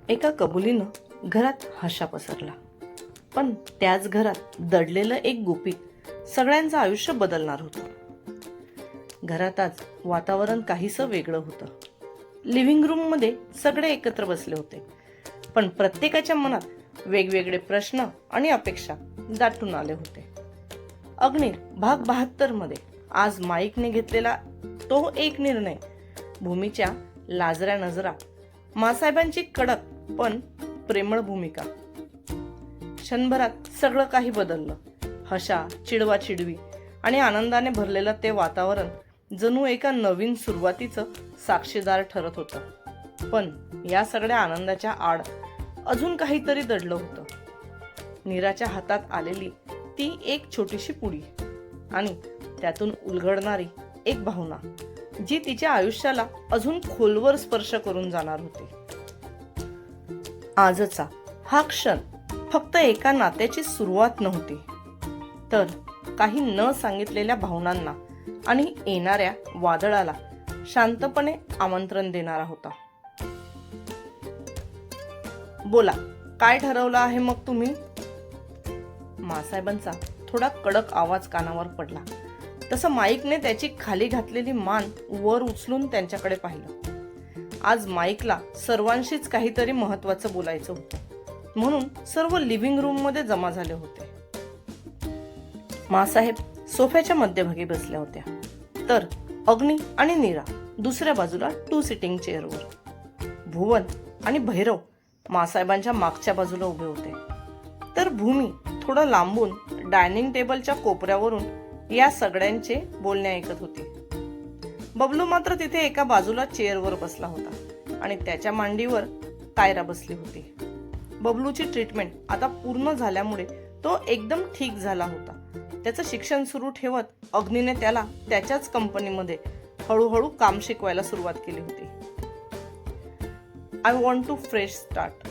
एका कबुलीनं घरात हशा पसरला. पण त्याच घरात दडलेलं एक गुपित सगळ्यांचं आयुष्य बदलणार होतं. घरात आज वातावरण काहीसं वेगळं होतं. लिव्हिंग रूम मध्ये सगळे एकत्र बसले होते, पण प्रत्येकाच्या मनात वेगवेगळे प्रश्न आणि अपेक्षा दाटून आले होते. अग्नी भाग 72 मध्ये आज माईकने घेतलेला तो एक निर्णय, भूमीच्या लाजऱ्या नजरा, मासाहेबांची कडक पण प्रेमळ भूमिका. क्षणभरात सगळं काही बदललं. हशा, चिडवा चिडवी आणि आनंदाने भरलेलं ते वातावरण जणू एका नवीन सुरुवातीचं साक्षीदार ठरत होतं. पण या सगळ्या आनंदाच्या आड अजून काहीतरी दडलं होतं. नीराच्या हातात आलेली ती एक छोटीशी पुडी आणि त्यातून उलगडणारी एक भावना, जी तिच्या आयुष्याला अजून खोलवर स्पर्श करून जाणार होती. आजचा हा क्षण फक्त एका नात्याची सुरुवात नव्हती, तर काही न सांगितलेल्या भावनांना आणि येणाऱ्या वादळाला शांतपणे आमंत्रण देणारा होता. बोला, काय ठरवलं आहे मग तुम्ही? मासाहेबांचा थोडा कडक आवाज कानावर पडला. तसं माईकने त्याची खाली घातलेली मान वर उचलून त्यांच्याकडे पाहिलं. आज माईकला सर्वांशीच काहीतरी महत्वाचं बोलायचं होतं, म्हणून सर्व लिव्हिंग रूम मध्ये जमा झाले होते. मासाहेब सोफ्याच्या मध्यभागी बसल्या होत्या, तर अग्नी आणि नीरा दुसऱ्या बाजूला 2 सिटिंग चेअरवर. भुवन आणि भैरव मासाहेबांच्या मागच्या बाजूला उभे होते, तर भूमी थोडं लांबून डायनिंग टेबलच्या कोपऱ्यावरून या सगळ्यांचे बोलणे ऐकत होती. बबलू मात्र तिथे एका बाजूला चेअरवर बसला होता आणि त्याच्या मांडीवर कायरा बसली होती. बबलूची ट्रीटमेंट आता पूर्ण झाल्यामुळे तो एकदम ठीक झाला होता. त्याचं शिक्षण सुरू ठेवत अग्नीने त्याला त्याच्याच कंपनीमध्ये हळूहळू काम शिकवायला सुरुवात केली होती. I want to fresh start.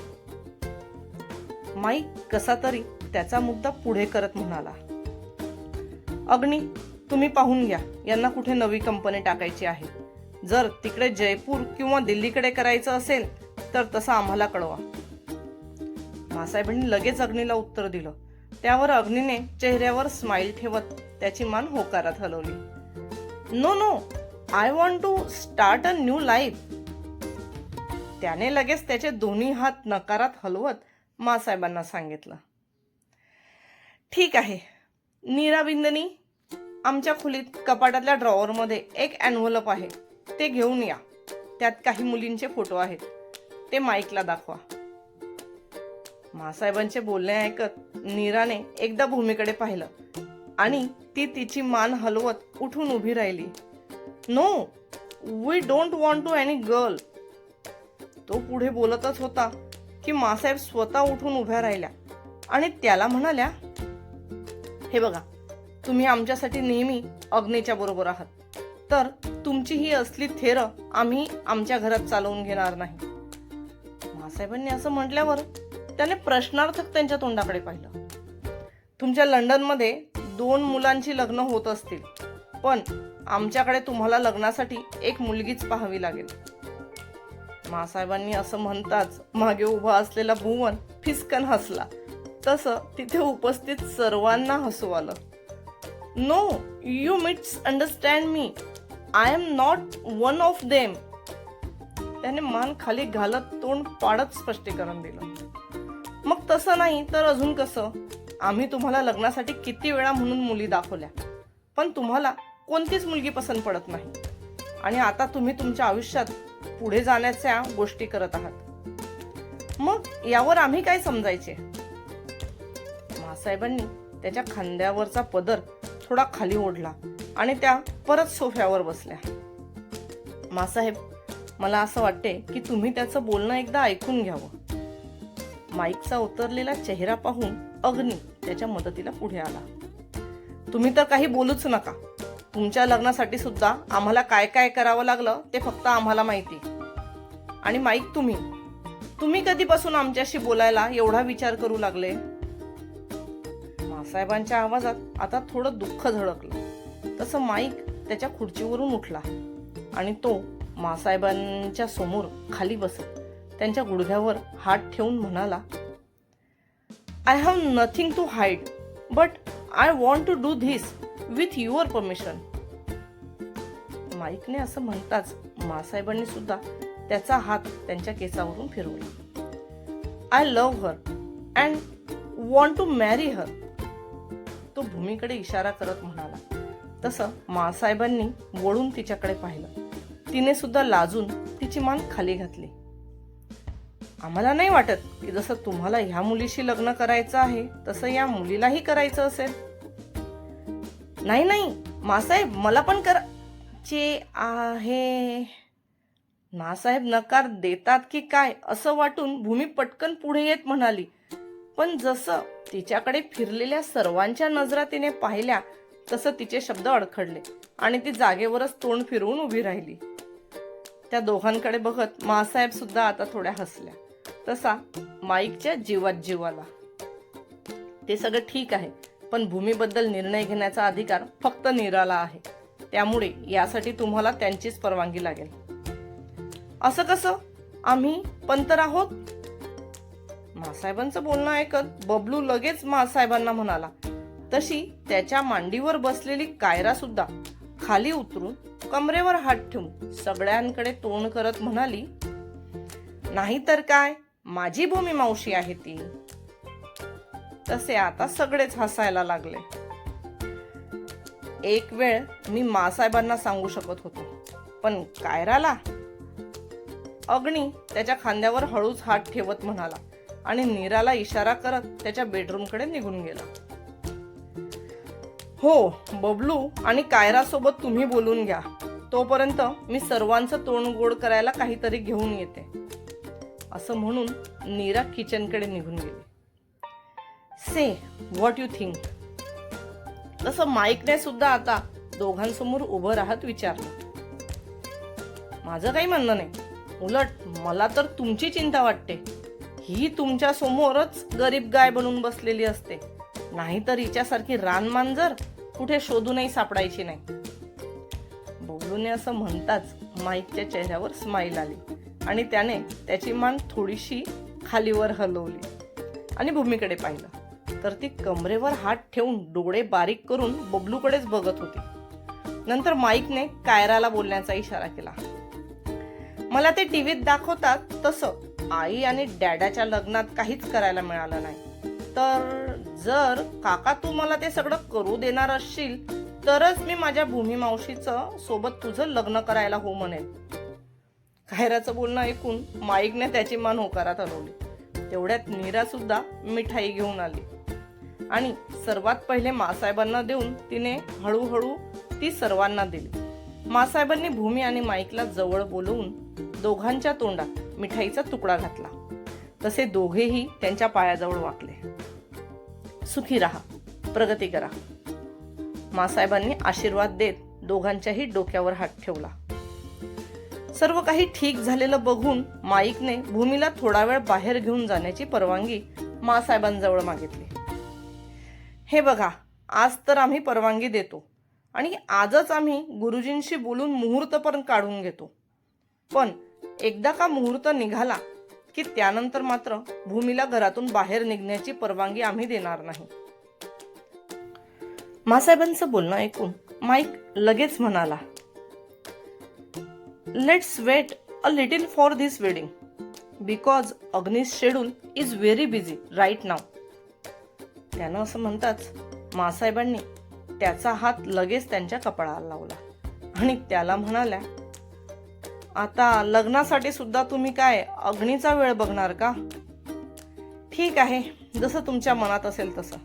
Mike कसा तरी त्याचा मुद्दा पुढे करत म्हणाला, अग्नी, तुम्ही पाहून घ्या, यांना कुठे नवी कंपनी टाकायची आहे. जर तिकडे जयपूर किंवा दिल्लीकडे करायचं असेल तर तसं आम्हाला कळवा. मासाहेबांनी लगेच अग्नीला उत्तर दिलं. त्यावर अग्नीने चेहऱ्यावर स्माइल ठेवत त्याची मान होकारात हलवली. No no, I want to start a new life. त्याने लगेच त्याचे दोन्ही हात नकारात हलवत मासाहेबांना सांगितलं. ठीक आहे नीरा बिंदनी, आमच्या खोलीत कपाटातल्या ड्रॉवरमध्ये एक एन्व्हलप आहे, ते घेऊन या. त्यात काही मुलींचे फोटो आहेत, ते माईकला दाखवा. मासाहेबांचे बोलणे ऐकत नीराने एकदा भूमीकडे पाहिलं आणि ती तिची मान हलवत उठून उभी राहिली. No, we don't want to any girl. तो पुढे बोलतच होता की मासाहेब स्वतः उठून उभ्या राहिल्या आणि त्याला म्हणाल्या, हे बघा, तुम्ही आमच्यासाठी नेहमी अग्नीच्या बरोबर आहात, तर तुमची ही असली थेर आम्ही आमच्या घरात चालवून घेणार नाही. मासाहेबांनी असं म्हटल्यावर त्याने प्रश्नार्थक त्यांच्या तोंडाकडे पाहिलं. तुमच्या लंडनमध्ये 2 मुलांची लग्न होत असतील, पण आमच्याकडे तुम्हाला लग्नासाठी एक मुलगीच पाहावी लागेल. मासाहेबांनी असं म्हणताच मागे उभा असलेला भुवन फिसकन हसला. तसं तिथे उपस्थित सर्वांना हसू आलं. No, you misunderstand me. I am not one of them. त्याने मान खाली घालत तोंड पाडत स्पष्टीकरण दिलं. मग तसं नाही तर अजून कसं? आम्ही तुम्हाला लग्नासाठी किती वेळा म्हणून मुली दाखवल्या, पण तुम्हाला कोणतीच मुलगी पसंत पडत नाही, आणि आता तुम्ही तुमच्या आयुष्यात पुढे जाण्याच्या गोष्टी करत आहात. मग यावर आम्ही काय समजायचे? मासाहेबांनी त्याच्या खांद्यावरचा पदर थोडा खाली ओढला आणि त्या परत सोफ्यावर बसल्या. मासाहेब, मला असं वाटते की तुम्ही त्याचं बोलणं एकदा ऐकून घ्यावं. माईकचा उतरलेला चेहरा पाहून अग्नी त्याच्या मदतीला पुढे आला. तुम्ही तर काही बोलूच नका. तुमच्या लग्नासाठी सुद्धा आम्हाला काय काय करावं लागलं ते फक्त आम्हाला माहिती. आणि माईक, तुम्ही कधीपासून आमच्याशी बोलायला एवढा विचार करू लागले? मासाहेबांच्या आवाजात आता थोडं दुःख झळकलं. तसं माईक त्याच्या खुर्चीवरून उठला आणि तो मासाहेबांच्या समोर खाली बसत त्यांच्या गुडघ्यावर हात ठेवून म्हणाला, I have nothing to hide, but I want to do this with your permission. माईकने असं म्हणताच मासाहेबांनी सुद्धा त्याचा हात त्यांच्या केसावरून फिरवला. I love her and want to marry her, तो भूमीकडे इशारा करत म्हणाला. तसं मासाहेबांनी वळून तिच्याकडे पाहिलं. तिने सुद्धा लाजून तिची मान खाली घातली. आम्हाला नाही वाटत की जसं तुम्हाला ह्या मुलीशी लग्न करायचं आहे तसं या मुलीलाही करायचं असेल. नाही नाही मासाहेब, मला पण करायचे आहे. मासाहेब नकार देतात की काय असं वाटून भूमी पटकन पुढे येत म्हणाली. पण जसं तिच्याकडे फिरलेल्या सर्वांच्या नजरा तिने पाहिल्या तसं तिचे शब्द अडखडले आणि ती जागेवरच तोंड फिरवून उभी राहिली. त्या दोघांकडे बघत मासाहेब सुद्धा आता थोड्या हसल्या. तसा माईकच्या जीवात जीव आला. ते सगळं ठीक आहे, पण भूमीबद्दल निर्णय घेण्याचा अधिकार फक्त नीराला आहे. त्यामुळे यासाठी तुम्हाला त्यांचीच परवानगी लागेल. असं कसं? आम्ही पण तर आहोत. मासाहेबांचं बोलणं ऐकत बबलू लगेच मासाहेबांना म्हणाला. तशी त्याच्या मांडीवर बसलेली कायरा सुद्धा खाली उतरून कमरेवर हात ठेवून सगळ्यांकडे तोंड करत म्हणाली, नाही तर काय, माझी भूमी मावशी आहे ती. तसे आता सगळेच हसायला लागले. एक वेळ मी मासाहेबांना सांगू शकत होतो, पण कायराला? अग्नी त्याच्या खांद्यावर हळूच हात ठेवत म्हणाला आणि नीराला इशारा करत त्याच्या बेडरूमकडे निघून गेला. हो, बबलू आणि कायरा सोबत तुम्ही बोलून घ्या. तोपर्यंत मी सर्वांचं तोंड गोड करायला काहीतरी घेऊन येते. असं म्हणून नीरा किचनकडे निघून गेली. से व्हॉट यू थिंक? तसं माईकने सुद्धा आता दोघांसमोर उभं राहत विचारलं. माझं काही म्हणणं नाही, उलट मला तर तुमची चिंता वाटते. ही तुमच्या समोरच गरीब गाय बनून बसलेली असते, नाहीतर हिच्यासारखी रानमांजर कुठे शोधूनही सापडायची नाही. बबलूने असं म्हणताच माईकच्या चेहऱ्यावर स्माईल आली आणि त्याने त्याची मान थोडीशी खालीवर हलवली आणि भूमीकडे पाहिलं. तर ती कमरेवर हात ठेवून डोळे बारीक करून बबलूकडेच बघत होती. नंतर माईकने कायराला बोलण्याचा इशारा केला. मला ते टीव्हीत दाखवतात तसं आई आणि डॅडाच्या लग्नात काहीच करायला मिळालं नाही, तर जर काका तू मला ते सगळं करू देणार असशील तरच मी माझ्या भूमी मावशीचं सोबत तुझं लग्न करायला हो म्हणेल. कायराचं बोलणं ऐकून माईकने त्याची मान होकारात हलवली. तेवढ्यात नीरा सुद्धा मिठाई घेऊन आली आणि सर्वात पहिले मासाहेबांना देऊन तिने हळूहळू ती सर्वांना दिली. मासाहेबांनी भूमी आणि माईकला जवळ बोलवून दोघांच्या तोंडात मिठाईचा तुकडा घातला. तसे दोघेही त्यांच्या पायाजवळ वाकले. सुखी राहा, प्रगती करा. मासाहेबांनी आशीर्वाद देत दोघांच्याही डोक्यावर हात ठेवला. सर्व काही ठीक झालेलं बघून माईकने भूमीला थोडा वेळ बाहेर घेऊन जाण्याची परवानगी मासाहेबांजवळ मागितली. हे बघा, आज तर आम्ही परवानगी देतो आणि आजच आम्ही गुरुजींशी बोलून मुहूर्त पण काढून घेतो. पण एकदा का मुहूर्त निघाला की त्यानंतर मात्र भूमीला घरातून बाहेर निघण्याची परवानगी आम्ही देणार नाही. मासाहेबांचं बोलणं ऐकून माईक लगेच म्हणाला, let's wait a little for this wedding because Agni's schedule is very busy right now. त्यानं असं म्हणताच मासाहेबांनी त्याचा हात लगेच त्यांच्या कपाळाला लावला आणि त्याला म्हणाल्या, आता लग्नासाठी सुद्धा तुम्ही काय अग्नीचा वेळ बघणार का? ठीक आहे, जसं तुमच्या मनात असेल तसं,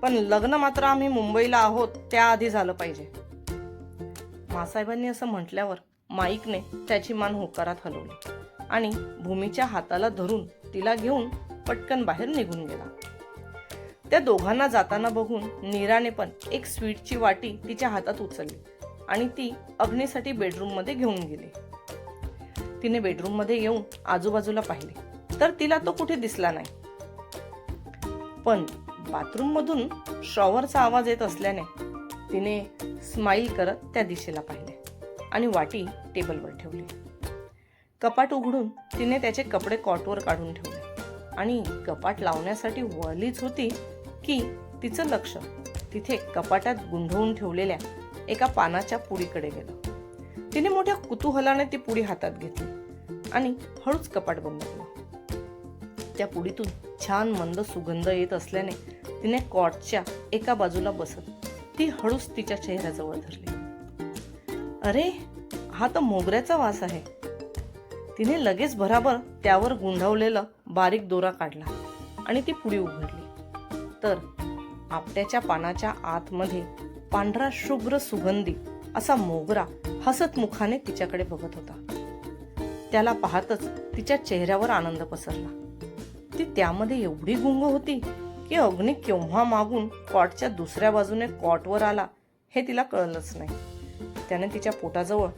पण लग्न मात्र आम्ही मुंबईला आहोत त्याआधी झालं पाहिजे. मासाहेबांनी असं म्हटल्यावर माईकने त्याची मान होकारात हलवली आणि भूमीच्या हाताला धरून तिला घेऊन पटकन बाहेर निघून गेला. त्या दोघांना जाताना बघून नीराने पण एक स्वीटची वाटी तिच्या हातात उचलली आणि ती अग्नीसाठी बेडरूम मध्ये घेऊन गेली. तिने बेडरूम मध्ये येऊन आजूबाजूला पाहिले तर तिला तो कुठे दिसला नाही. पण बाथरूम मधून शॉवरचा आवाज येत असल्याने तिने स्माईल करत त्या दिशेला पाहिले आणि वाटी टेबलवर ठेवली. कपाट उघडून तिने त्याचे कपडे कॉटवर काढून ठेवले आणि कपाट लावण्यासाठी वळलीच होती की तिचं लक्ष तिथे कपाटात गुंढवून ठेवलेल्या एका पानाच्या पुडीकडे गेलं. तिने मोठ्या कुतूहलाने ती पुडी हातात घेतली आणि हळूच कपाट बंद केलं. त्या पुडीतून छान मंद सुगंध येत असल्याने तिने कॉटच्या एका बाजूला बसत ती हळूच तिच्या चेहऱ्याजवळ धरली. अरे, हा तर मोगऱ्याचा वास आहे. तिने लगेच भराभर त्यावर गुंढवलेला बारीक दोरा काढला आणि ती पुडी उघडली तर आपट्याच्या पानाच्या आतमध्ये पांढरा शुभ्र सुगंधी असा मोगरा हसत मुखाने तिच्याकडे बघत होता. त्याला पाहतच तिच्या चेहऱ्यावर आनंद पसरला. ती त्यामध्ये एवढी गुंग होती की अग्नी केव्हा मागून कॉटच्या दुसऱ्या बाजूने कॉटवर आला हे तिला कळलंच नाही. त्याने तिच्या पोटाजवळ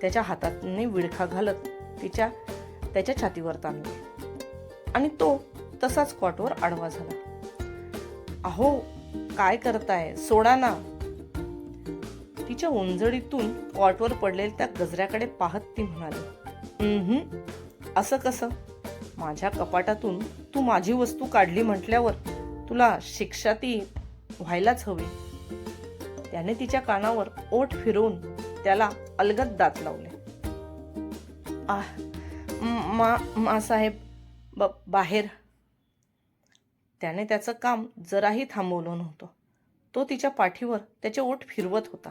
त्याच्या हाताने विळखा घालत त्याच्या छातीवर ताणले आणि तो तसाच कॉटवर आडवा झाला. अहो, काय करताय, सोडा ना. तिच्या उंजळीतून कॉटवर पडलेल्या त्या गजऱ्याकडे पाहत ती म्हणाली, असं कसं? माझ्या कपाटातून तू माझी वस्तू काढली म्हटल्यावर तुला शिक्षा ती व्हायलाच हवी. त्याने तिच्या कानावर ओठ फिरवून त्याला अलगद दात लावले. साहेब, बाहेर. त्याने त्याचं काम जराही थांबवलं नव्हतं. तो तिच्या पाठीवर त्याचे ओठ फिरवत होता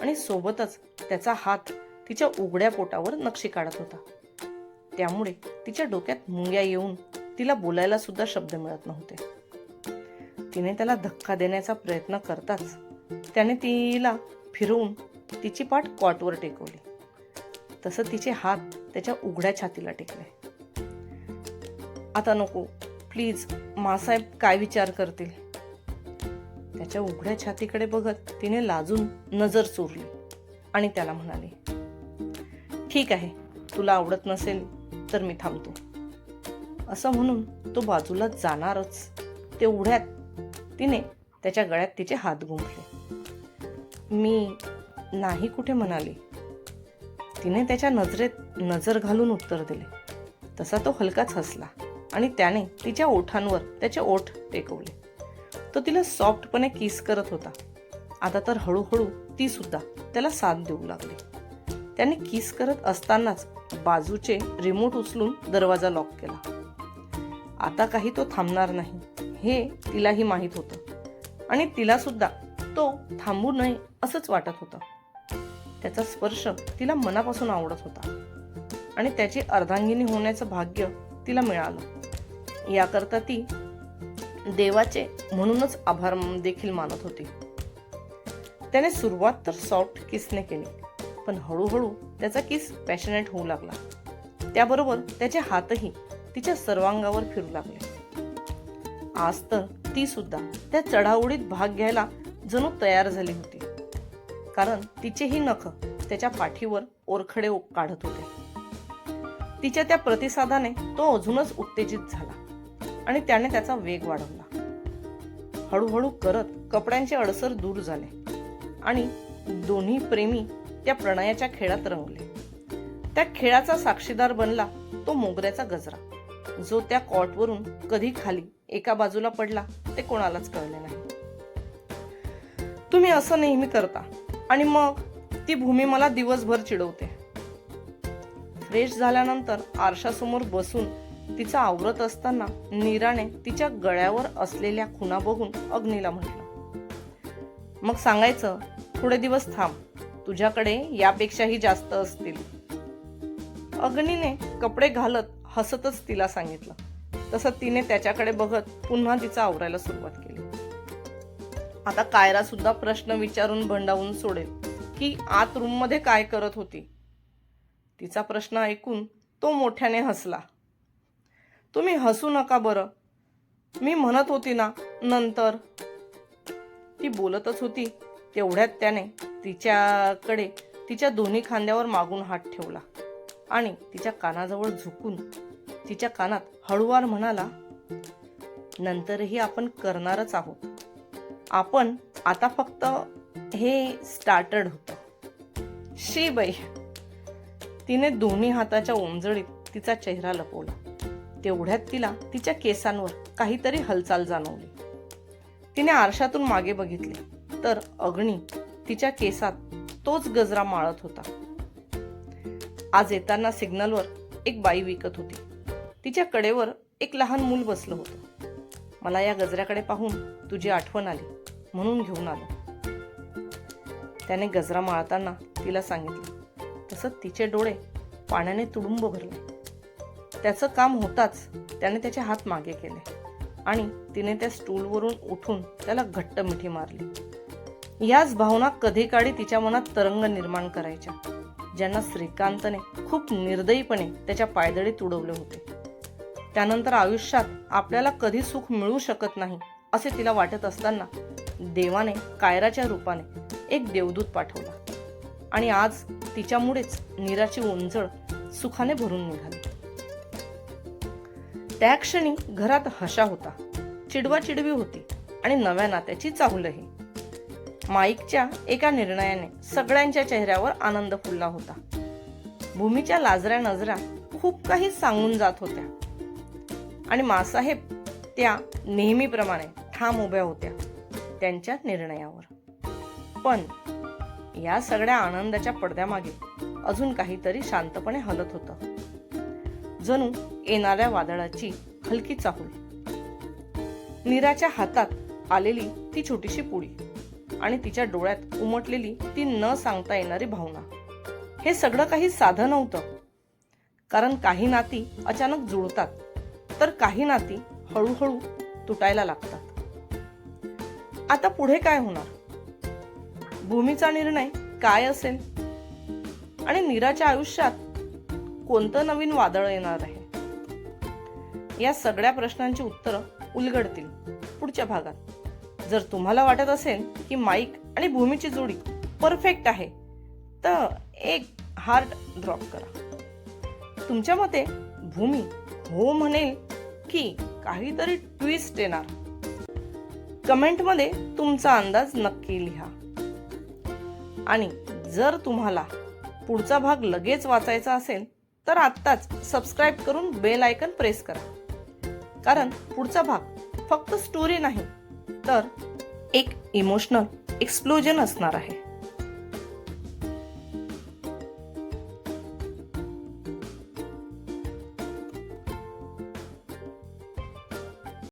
आणि सोबतच त्याचा हात तिच्या उघड्या पोटावर नक्षी काढत होता. त्यामुळे तिच्या डोक्यात मुंग्या येऊन तिला बोलायला सुद्धा शब्द मिळत नव्हते. तिने त्याला धक्का देण्याचा प्रयत्न करताच त्याने तिला फिरवून तिची पाठ कॉटवर टेकवली. तसं तिचे हात त्याच्या उघड्या छातीला टेकले. आता नको प्लीज, मासाहेब काय विचार करतील. त्याच्या उघड्या छातीकडे बघत तिने लाजून नजर चोरली आणि त्याला म्हणाली, ठीक आहे, तुला आवडत नसेल तर मी थांबतो. असं म्हणून तो बाजूला जाणारच तेवढ्यात तिने त्याच्या गळ्यात तिचे हात गुंफले. मी नाही कुठे म्हणाली. तिने त्याच्या नजरेत नजर घालून उत्तर दिले. तसा तो हलकाच हसला आणि त्याने तिच्या ओठांवर त्याचे ओठ टेकवले. तो तिला सॉफ्टपणे किस करत होता. आता तर हळूहळू ती सुद्धा त्याला साथ देऊ लागली. त्याने किस करत असतानाच बाजूचे रिमोट उचलून दरवाजा लॉक केला. आता काही तो थांबणार नाही हे तिलाही माहीत होतं आणि तिला सुद्धा तो थांबू नये असंच वाटत होतं. त्याचा स्पर्श तिला मनापासून आवडत होता आणि त्याची अर्धांगिनी होण्याचं भाग्य तिला मिळालं. याकरता ती देवाचे म्हणूनच आभार देखील मानत होती. त्याने सुरुवात तर सॉफ्ट किसने केली, पण हळूहळू त्याचा किस पॅशनेट होऊ लागला. त्याबरोबर त्याचे हातही तिच्या सर्वांगावर फिरू लागले. आज तर ती सुद्धा त्या चढाओढीत भाग घ्यायला जणू तयार झाली होती, कारण तिचेही नख त्याच्या पाठीवर ओरखडे काढत होते. तिच्या त्या प्रतिसादाने तो अजूनच उत्तेजित झाला आणि त्याने त्याचा वेग वाढवला. हळूहळू करत कपड्यांचे अडसर दूर झाले आणि दोन्ही प्रेमी त्या प्रणयाच्या खेळात रंगले. त्या खेळाचा साक्षीदार बनला तो मोगऱ्याचा गजरा, जो त्या कॉटवरून कधी खाली एका बाजूला पडला ते कोणालाच कळले नाही. तुम्ही असं नेहमी करता आणि मग ती भूमी मला दिवसभर चिडवते. फ्रेश झाल्यानंतर आरशासमोर बसून तिचा आवरत असताना नीराने तिच्या गळ्यावर असलेल्या खुणा बघून अग्नीला म्हटलं, मग सांगायचं थोडे दिवस थांब, तुझ्याकडे यापेक्षाही जास्त असतील. अग्नीने कपडे घालत हसतच तिला सांगितलं. तसं तिने त्याच्याकडे बघत पुन्हा तिचा आवरायला सुरुवात केली. आता कायरा सुद्धा प्रश्न विचारून भंडावून सोडेल की आत रूम मध्ये काय करत होती. तिचा प्रश्न ऐकून तो मोठ्याने हसला. तुम्ही हसू नका बरं, मी म्हणत होती ना नंतर. ती बोलतच होती तेवढ्यात त्याने तिच्याकडे तिच्या दोन्ही खांद्यावर मागून हात ठेवला आणि तिच्या कानाजवळ झुकून तिच्या कानात हळूवार म्हणाला, नंतरही आपण करणारच आहोत. आपण आता फक्त हे स्टार्टेड होतं. शी बाई. तिने दोन्ही हाताच्या ओंजळीत तिचा चेहरा लपवला. तेवढ्यात तिला तिच्या केसांवर काहीतरी हालचाल जाणवली. तिने आरशातून मागे बघितले तर अग्नी तिच्या केसात तोच गजरा माळत होता. आज येताना सिग्नलवर एक बाई विकत होती. तिच्या कडेवर एक लहान मूल बसलं होतं. मला या गजऱ्याकडे पाहून तुझी आठवण आली म्हणून घेऊन आलो. त्याने गजरा माळताना तिला सांगितलं. तसंच तिचे डोळे पाण्याने तुडुंब भरले. त्याचं काम होताच त्याने त्याचे हात मागे केले आणि तिने त्या स्टूलवरून उठून त्याला घट्ट मिठी मारली. याच भावना कधी काळी तिच्या मनात तरंग निर्माण करायच्या, ज्यांना श्रीकांतने खूप निर्दयीपणे त्याच्या पायदळी तुडवले होते. त्यानंतर आयुष्यात आपल्याला कधी सुख मिळू शकत नाही असे तिला वाटत असताना देवाने कायराच्या रूपाने एक देवदूत पाठवला आणि आज तिच्यामुळेच नीराची ओंजळ सुखाने भरून निघाली. त्या क्षणी घरात हशा होता, चिडवाचिडवी होती आणि नव्या नात्याची चाहुलही. माईकच्या एका निर्णयाने सगळ्यांच्या चेहऱ्यावर आनंद फुलला होता. भूमीच्या लाजऱ्या नजरा खूप काही सांगून जात होत्या आणि मासाहेब त्या नेहमीप्रमाणे ठाम उभ्या होत्या त्यांच्या निर्णयावर. पण या सगळ्या आनंदाच्या पडद्यामागे अजून काहीतरी शांतपणे हलत होतं, जणू येणाऱ्या वादळाची हलकी चाहूल. नीराच्या हातात आलेली ती छोटीशी पुडी आणि तिच्या डोळ्यात उमटलेली ती न सांगता येणारी भावना, हे सगळं काही साधं नव्हतं. कारण काही नाती अचानक जुळतात तर काही नाती हळूहळू तुटायला लागतात. आता पुढे काय होणार? भूमीचा निर्णय काय असेल आणि नीराच्या आयुष्यात कोणतं नवीन वादळ येणार आहे? या सगळ्या प्रश्नांची उत्तरं उलगडतील पुढच्या भागात. जर तुम्हाला वाटत असेल की माईक आणि भूमीची जोडी परफेक्ट आहे तर एक हार्ट ड्रॉप करा. तुमच्या मते भूमी हो म्हणेल की काहीतरी ट्विस्ट येणार? कमेंटमध्ये तुमचा अंदाज नक्की लिहा. आणि जर तुम्हाला पुढचा भाग लगेच वाचायचा असेल तर आत्ताच सबस्क्राईब करून बेल आयकन प्रेस करा. कारण पुढचा भाग फक्त स्टोरी नाही तर एक इमोशनल एक्सप्लोजन असणार आहे.